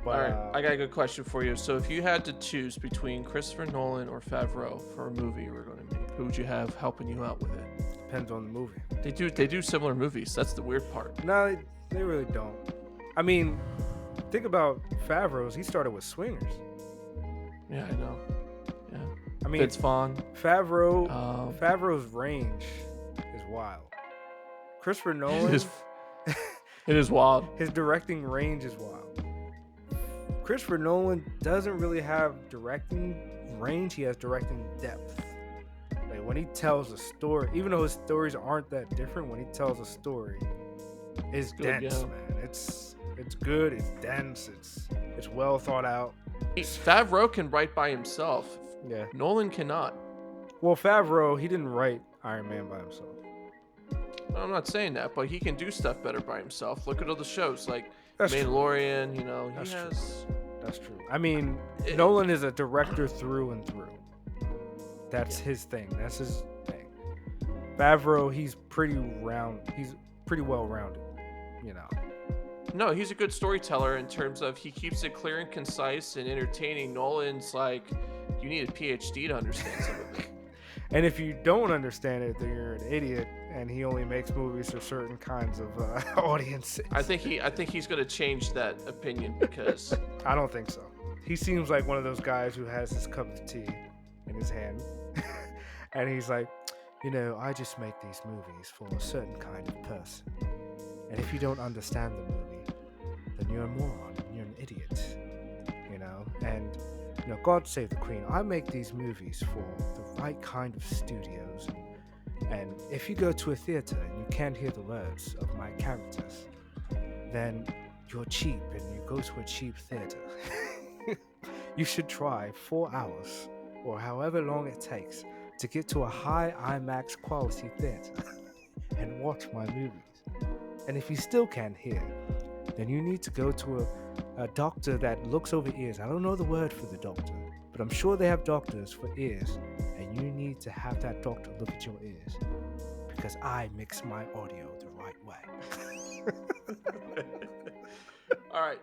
All But right, I got a good question for you. So, if you had to choose between Christopher Nolan or Favreau for a movie you were going to make, who would you have helping you out with it? depends on the movie. They do similar movies. That's the weird part. No, they really don't. I mean, think about Favreau's. He started with Swingers. Yeah, I know. Yeah, I mean, Vince Vaughn. Favreau's range is wild. Christopher Nolan, It is wild. his directing range is wild. Christopher Nolan doesn't really have directing range. He has directing depth. Like when he tells a story, even though his stories aren't that different, when he tells a story, it's good, dense, yeah. man. It's good. It's dense. It's well thought out. Favreau can write by himself. Yeah. Nolan cannot. Well, Favreau, he didn't write Iron Man by himself. I'm not saying that, but he can do stuff better by himself. Look at all the shows like That's true. Mandalorian. You know, That's he true. has. That's true. I mean, Nolan is a director through and through. That's his thing. That's his thing. Favreau, he's pretty well rounded, you know. No, he's a good storyteller in terms of he keeps it clear and concise and entertaining. Nolan's like, you need a PhD to understand some of it. And if you don't understand it, then you're an idiot. And he only makes movies for certain kinds of audiences. I think he's gonna change that opinion because I don't think so. He seems like one of those guys who has his cup of tea in his hand, and he's like, I just make these movies for a certain kind of person. And if you don't understand the movie, then you're a moron. You're an idiot. And God save the Queen. I make these movies for the right kind of studios. And if you go to a theater and you can't hear the words of my characters, then you're cheap and you go to a cheap theater. You should try 4 hours or however long it takes to get to a high IMAX quality theater and watch my movies. And if you still can't hear, then you need to go to a doctor that looks over ears. I don't know the word for the doctor, but I'm sure they have doctors for ears. And you need to have that doctor look at your ears because I mix my audio the right way. all right.